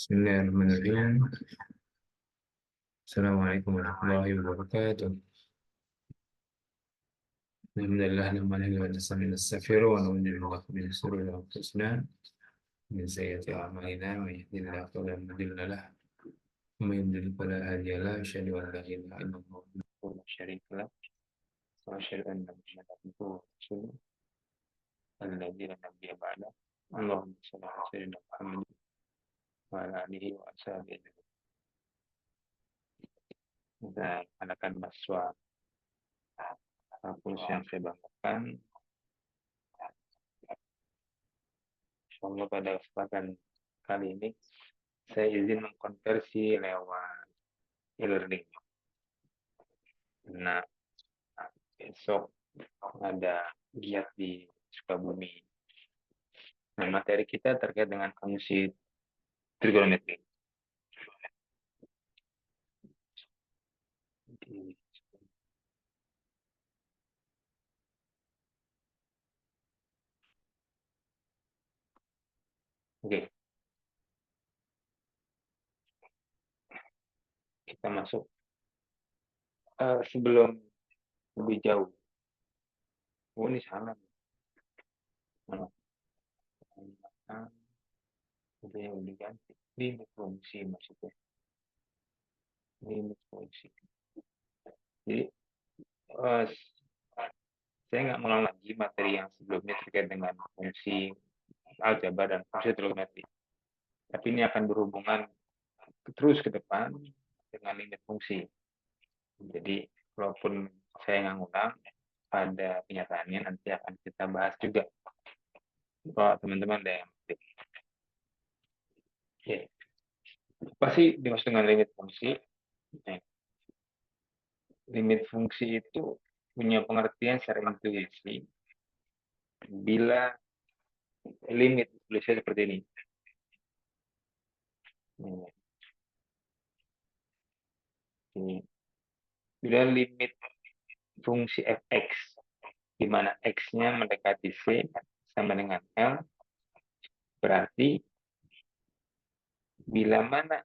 Bismillahirrahmanirrahim. Assalamualaikum warahmatullahi wabarakatuh. Alhamdulillah nahmaduhu wa nasta'inuhu wa na'udzu min shururi anfusina min sayyiati a'malina may yahdihillahu fala mudilla lahu wa may yudlil fala hadiya lahu asyhadu an la ilaha illallah wahdahu la syarika lahu wa asyhadu anna Muhammadan abduhu wa rasuluh alladzi la nabiyya ba'dahu. Allahumma shalli ala sayyidina Muhammad wa ala alihi wa ashabihi. Dan akan mahasiswa kampus yang saya banggakan, insyaallah pada kesempatan kali ini saya izin mengkonversi lewat e-learning. Nah, besok ada giat di Sukabumi. Nah, materi kita terkait dengan fungsi trigonometri. Oke, kita masuk. Sebelum lebih jauh, ini salah. Udah yang diganti. Limit fungsi maksudnya. Limit fungsi. Jadi, saya nggak mengulang lagi materi yang sebelumnya terkait dengan fungsi aljabar dan fungsi trigonometri. Tapi ini akan berhubungan terus ke depan dengan limit fungsi. Jadi, walaupun saya nggak ngulang, pada kenyataannya nanti akan kita bahas juga. Kalau teman-teman ada yang penting. Oke. Apa sih dimaksud dengan limit fungsi? Nah, limit fungsi itu punya pengertian secara intuisi bila limit tulisnya seperti ini. Ini. Bila limit fungsi fx di mana x-nya mendekati c sama dengan L, berarti bila mana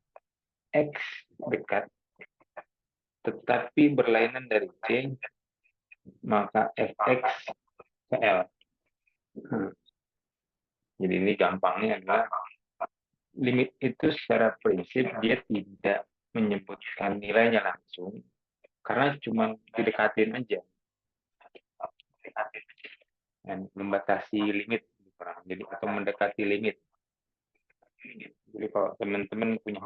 x dekat tetapi berlainan dari c, maka fx ke L. Jadi ini gampangnya adalah limit itu secara prinsip dia tidak menyebutkan nilainya langsung, karena cuma didekatin aja dan membatasi limit, jadi atau mendekati limit. Jadi kalau teman-teman punya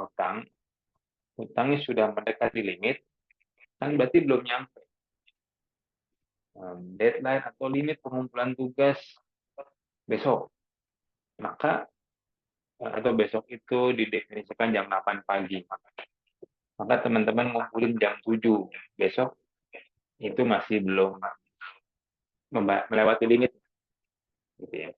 hutangnya sudah mendekati limit, kan berarti belum nyampe deadline atau limit pengumpulan tugas besok. Maka atau besok itu didefinisikan jam 8 pagi. Maka teman-teman ngumpulin jam 7 besok itu masih belum melewati limit. Gitu ya.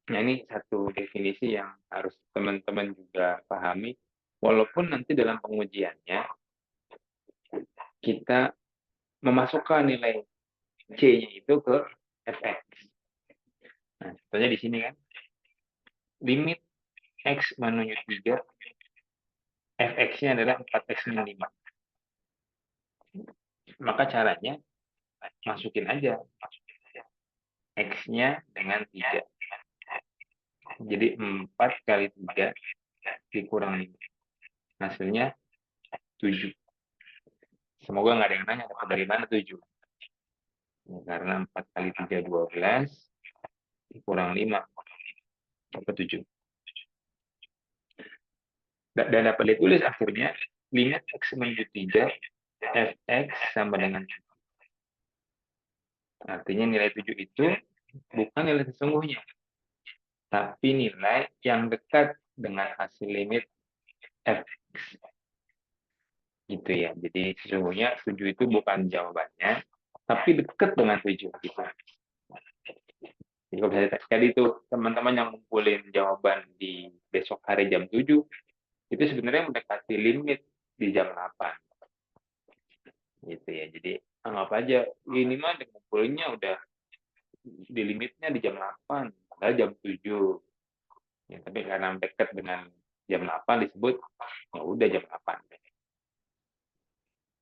Nah, ini satu definisi yang harus teman-teman juga pahami. Walaupun nanti dalam pengujiannya kita memasukkan nilai C-nya itu ke fx. Nah, contohnya di sini kan. Limit x menuju 3, fx-nya adalah 4x min 5. Maka caranya masukin aja x-nya dengan 3. Jadi 4 kali 3 dikurang 5. Hasilnya 7. Semoga nggak ada yang nanya dapat dari mana 7. Ya, karena 4 kali 3 12 dikurang 5 dapat 7. Dan dapat ditulis akhirnya limit x menuju 3 fx sama dengan 7. Artinya nilai 7 itu bukan nilai sesungguhnya, tapi nilai yang dekat dengan hasil limit fx. Gitu ya. Jadi sesungguhnya 7 itu bukan jawabannya, tapi dekat dengan 7. Gitu. Jadi kalau misalnya tadi itu teman-teman yang ngumpulin jawaban di besok hari jam 7, itu sebenarnya mendekati limit di jam 8. Gitu ya. Jadi anggap aja ini mah ngumpulinnya udah di limitnya di jam 8, padahal jam 7. Ya, tapi karena dekat dengan jam 8 disebut, ya udah jam 8.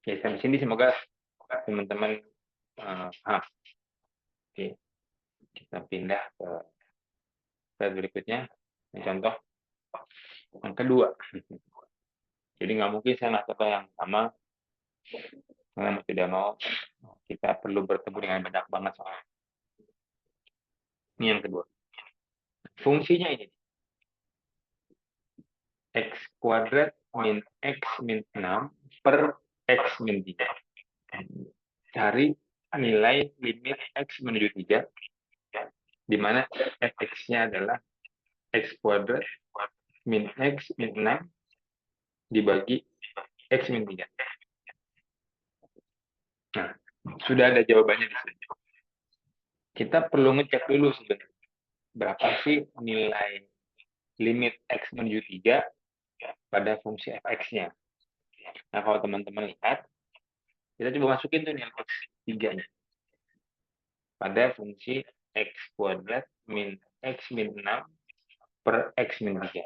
Ya, sampai sini semoga teman-teman paham. Oke, kita pindah ke slide berikutnya. Ini contoh yang kedua. Jadi nggak mungkin saya ngasih contoh yang sama, karena mau tidak mau kita perlu bertemu dengan banyak banget soal. Ini yang kedua. Fungsinya ini. X kuadrat min X min 6 per X min 3. Cari nilai limit X menuju 3, di mana fx-nya adalah X kuadrat min X min 6 dibagi X min 3. Nah, sudah ada jawabannya di sini. Kita perlu ngecek dulu sebenarnya. Berapa sih nilai limit X menuju 3 pada fungsi fx-nya. Nah, kalau teman-teman lihat, kita coba masukin tuh nilai X3-nya pada fungsi X kuadrat min X min 6 per X min 3.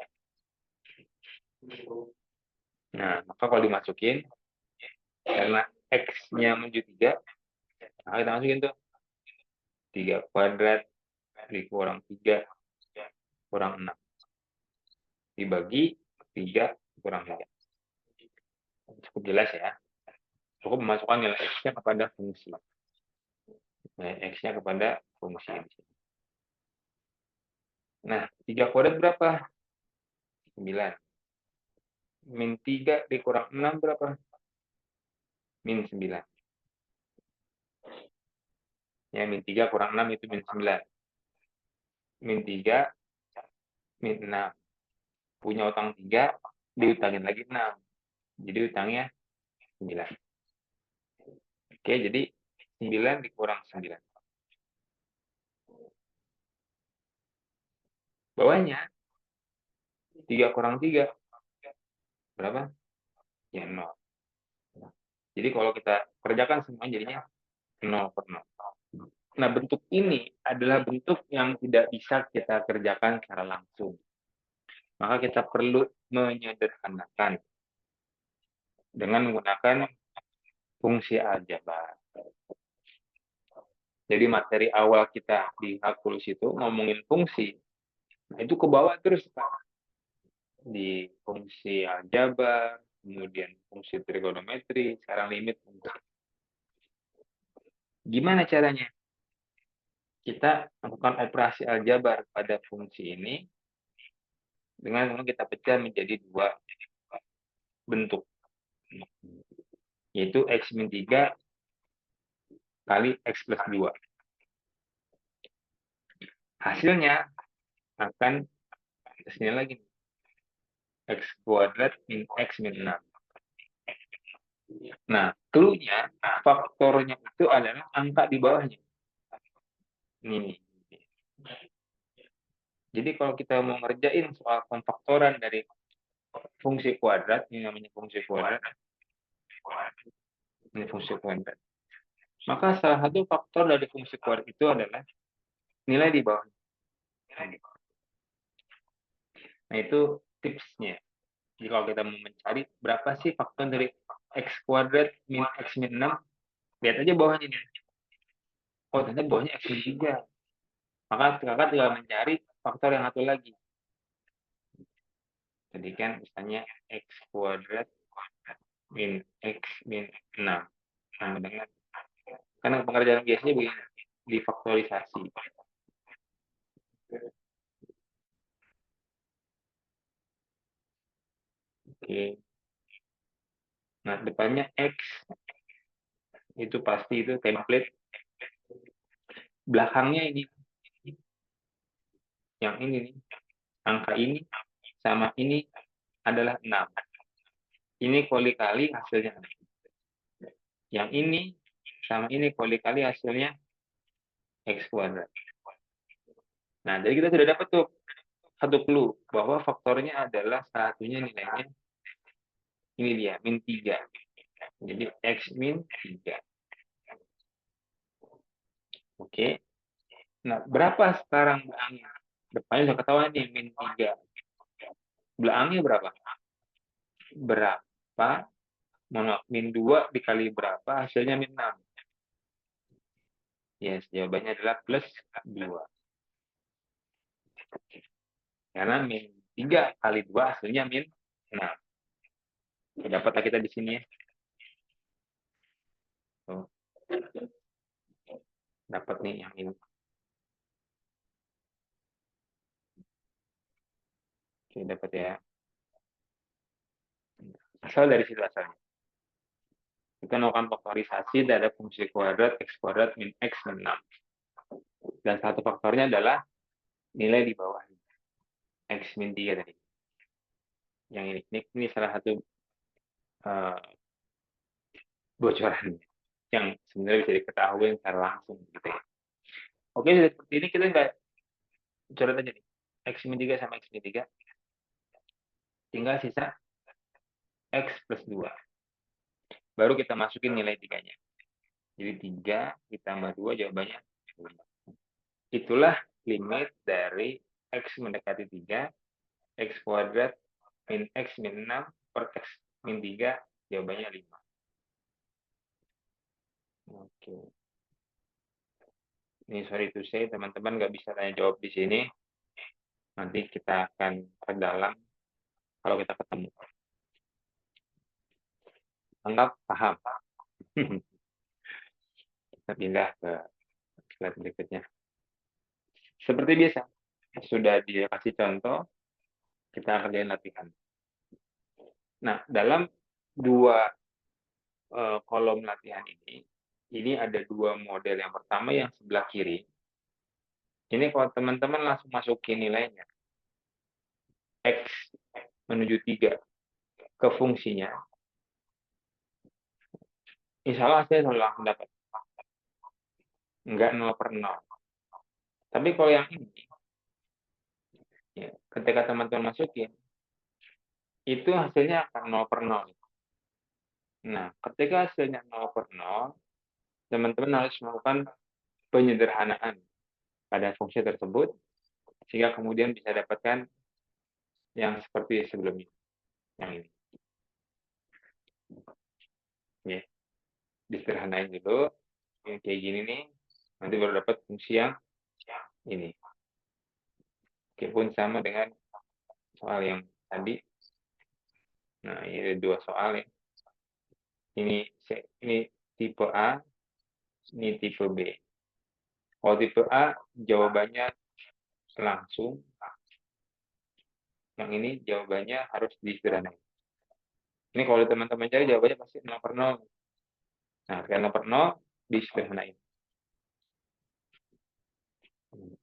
Nah, maka kalau dimasukin, karena X-nya menuju 3, nah kita masukin tuh 3 kuadrat dikurang 3 kurang 6 dibagi 3 kurang 3. Cukup jelas ya. Cukup memasukkan nilai X-nya kepada fungsi. Nilai X-nya kepada fungsi. Nah, 3 kuadrat berapa? 9. Min 3 dikurang 6 berapa? Min 9. Ya, min 3 kurang 6 itu min 9. Min 3, min 6. Punya utang 3, diutangin lagi 6. Jadi utangnya 9. Oke, jadi 9 dikurang 9. Bawahnya 3 kurang 3 berapa? Ya 0. Jadi kalau kita kerjakan semuanya jadinya 0 per 0. Nah, bentuk ini adalah bentuk yang tidak bisa kita kerjakan secara langsung. Maka kita perlu menyederhanakan dengan menggunakan fungsi aljabar. Jadi materi awal kita di kalkulus itu ngomongin fungsi. Nah, itu ke bawah terus, Pak. Di fungsi aljabar, kemudian fungsi trigonometri, sekarang limit fungsi. Gimana caranya? Kita lakukan operasi aljabar pada fungsi ini dengan kita pecah menjadi 2 bentuk, yaitu X min 3 kali X plus 2. Hasilnya akan kesini lagi, X kuadrat min X min 6. Nah, clue-nya, faktornya itu adalah angka di bawahnya. Ini. Jadi kalau kita mau ngerjain soal pemfaktoran dari fungsi kuadrat, ini namanya fungsi kuadrat. Ini fungsi kuadrat. Maka salah satu faktor dari fungsi kuadrat itu adalah nilai di bawahnya. Nah, itu tipsnya. Jadi kalau kita mau mencari berapa sih faktor dari X kuadrat min X min 6, lihat aja bawahnya nih. Oh, ternyata bawahnya X min 3. Maka kakak tinggal mencari faktor yang satu lagi. Jadi kan misalnya X kuadrat min X min 6. Sama dengan, karena pengerjaan biasanya begini, difaktorisasi. Oke. Nah, depannya X. Itu pasti itu template. Belakangnya ini. Yang ini nih. Angka ini sama ini adalah 6. Ini kali-kali hasilnya. Yang ini sama ini kali-kali hasilnya X kuadrat. Nah, jadi kita sudah dapat tuh satu clue bahwa faktornya adalah satunya nilainya ini dia, min 3. Jadi X min 3. Oke. Nah, berapa sekarang depannya udah ketahuan nih min 3. Belakangnya berapa? Berapa? Min 2 dikali berapa? Hasilnya min 6. Yes, jawabannya adalah plus 2. Karena min 3 kali 2 hasilnya min 6. Oke, dapatlah kita di sini ya. Tuh. Dapat nih yang ini. Oke, dapat ya. Asal dari situ asalnya. Kita melakukan faktorisasi dari fungsi kuadrat x kuadrat min x min 6. Dan satu faktornya adalah nilai di bawah x min 3 tadi. Yang ini salah satu bocoran yang sebenarnya bisa diketahui secara langsung gitu ya. Oke, seperti ini kita nggak coret aja nih. X min 3 sama X min 3. Tinggal sisa X plus 2. Baru kita masukin nilai 3-nya. Jadi 3 ditambah 2 jawabannya 5. Itulah limit dari X mendekati 3, X kuadrat min X min 6 per X min 3, jawabannya 5. Oke. Ini sorry to say, teman-teman nggak bisa tanya jawab di sini. Nanti kita akan perdalam kalau kita ketemu. Anggap paham. Kita pindah ke slide berikutnya. Seperti biasa, sudah dikasih contoh, kita kerjain latihan. Nah, dalam 2 kolom latihan ini ada 2 model. Yang pertama yang sebelah kiri. Ini kalau teman-teman langsung masukin nilainya. X menuju 3 ke fungsinya. Insya Allah saya langsung dapat. Enggak 0/0. Tapi kalau yang ini, ya, ketika teman-teman masukin, itu hasilnya akan 0/0. Nah, ketika hasilnya 0/0, teman-teman harus melakukan penyederhanaan pada fungsi tersebut, sehingga kemudian bisa dapatkan yang seperti sebelumnya, yang ini. Ya, disederhanain dulu, yang kayak gini nih, nanti baru dapat fungsi yang ini. Meskipun sama dengan soal yang tadi. Nah, ini ada 2 soal ya. Ini tipe A, ini tipe B. Kalau tipe A, jawabannya langsung. Yang ini jawabannya harus disederhanain. Ini kalau teman-teman cari jawabannya pasti 0/0. Nah, karena 0/0 disederhanain.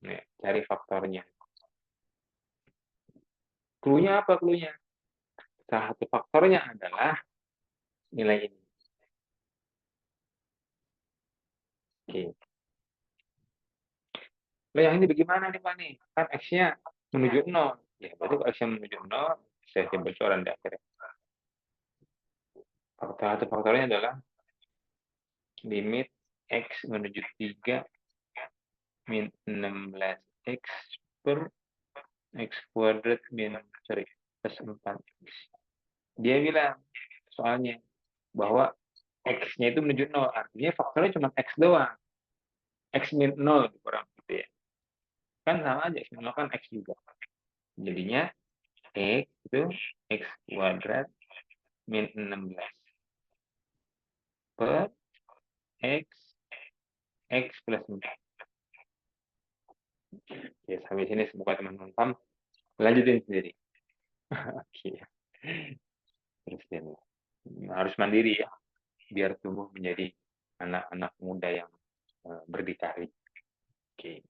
Nih, cari faktornya. Clue-nya apa clue-nya? Salah satu faktornya adalah nilai ini. Oke. Lah yang ini bagaimana nih Pak nih? Kan X-nya menuju 0. Ya, berarti kalau X-nya menuju 0, saya bocoran di akhirnya. Satu faktornya adalah limit X menuju 3 min 16X per X kuadrat plus 4X. Dia bilang soalnya bahwa X-nya itu menuju 0. Artinya faktornya cuma X doang. X min 0 kurang gitu ya. Kan sama aja, X min 0 kan X juga. Jadinya X itu X kuadrat min 16 per X plus 4. Ya, sampai sini semoga teman-teman paham. Lanjutin sendiri. Oke. Terus harus mandiri ya, biar tumbuh menjadi anak-anak muda yang berdikari. Oke.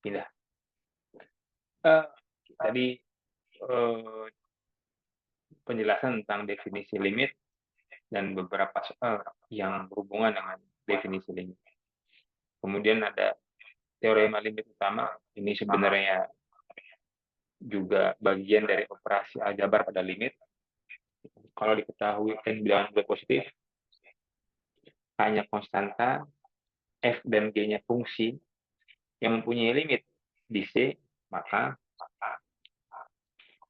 Pindah. Tadi penjelasan tentang definisi limit dan beberapa soal yang berhubungan dengan definisi limit. Kemudian ada teorema limit utama. Ini sebenarnya juga bagian dari operasi aljabar pada limit. Kalau diketahui n bilangan bulat positif, hanya konstanta, f dan g-nya fungsi yang mempunyai limit di C, maka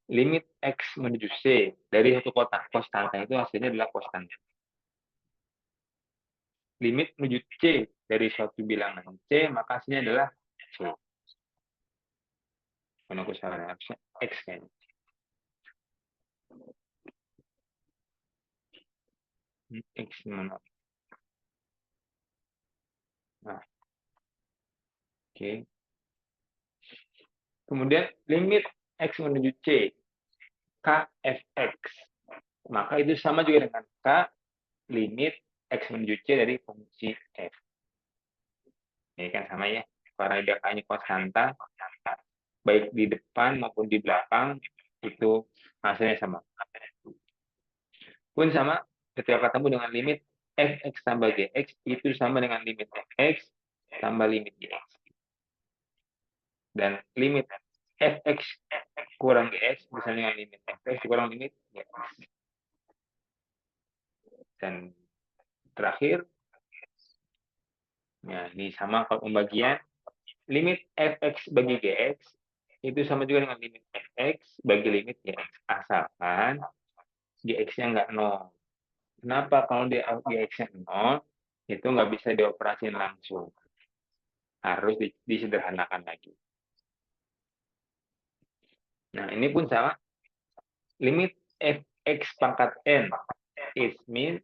limit X menuju C dari satu kotak konstanta itu hasilnya adalah konstanta. Limit menuju C dari suatu bilangan C, maka hasilnya adalah C. Mana aku salah, harusnya X kan. X mana? Nah, oke. Kemudian limit X menuju C, Kfx. Maka itu sama juga dengan K limit X menuju C dari fungsi F. Ini kan sama ya, karena dia K-nya konstanta, baik di depan maupun di belakang, itu hasilnya sama. Pun sama, ketika ketemu dengan limit fx tambah gx, itu sama dengan limit fx tambah limit gx. Dan limit fx kurang gx bisa dengan limit fx kurang limit gx. Dan terakhir, ya ini sama kalau pembagian, limit fx bagi gx itu sama juga dengan limit fx bagi limit gx, asalkan gx-nya nggak 0. Kenapa? Kalau dia gx-nya 0, itu nggak bisa dioperasiin langsung. Harus disederhanakan lagi. Nah, ini pun sama. Limit fx pangkat n is mean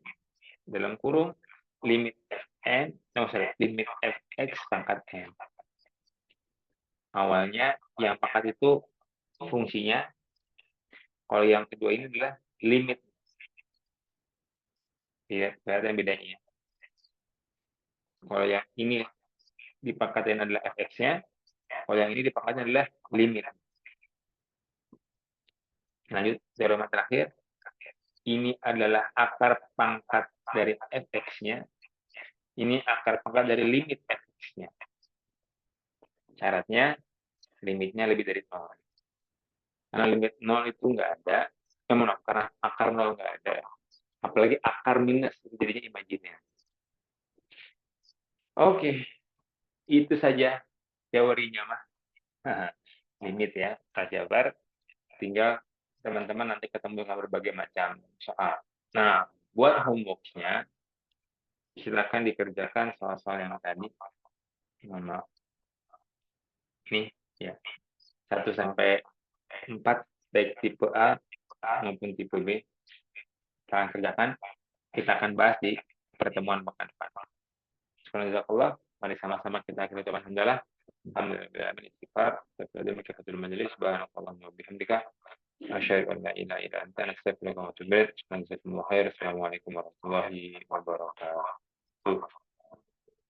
dalam kurung limit fn, limit fx pangkat n. Awalnya yang pangkat itu fungsinya, kalau yang kedua ini adalah limit. Ya, kelihatan bedanya. Kalau yang ini dipangkatin adalah fx-nya, kalau yang ini dipangkatin adalah limit. Lanjut, teorema terakhir. Ini adalah akar pangkat dari fx-nya. Ini akar pangkat dari limit fx-nya. Syaratnya, limitnya lebih dari 0. Karena limit 0 itu nggak ada. Karena akar 0 nggak ada. Apalagi akar minus, jadinya imajiner. Oke, itu saja teorinya mah. Limit ya, aljabar. Tinggal teman-teman nanti ketemu dengan berbagai macam soal. Nah, buat homework-nya, silakan dikerjakan soal-soal yang tadi. Mohon maaf. Nih, ya. 1 sampai 4, baik tipe A maupun tipe B. Kita akan kerjakan. Kita akan bahas di pertemuan pekan depan. Subhanallah, mari sama-sama kita akhiri ucapan hamdalah. Alhamdulillah min istighfar. Subhanallah majelis. Subhanallah wa bihamdika. Asyhadu an la ilaha illa anta, nastaghfiruka wa atubu ilaik. Assalamualaikum warahmatullahi wabarakatuh.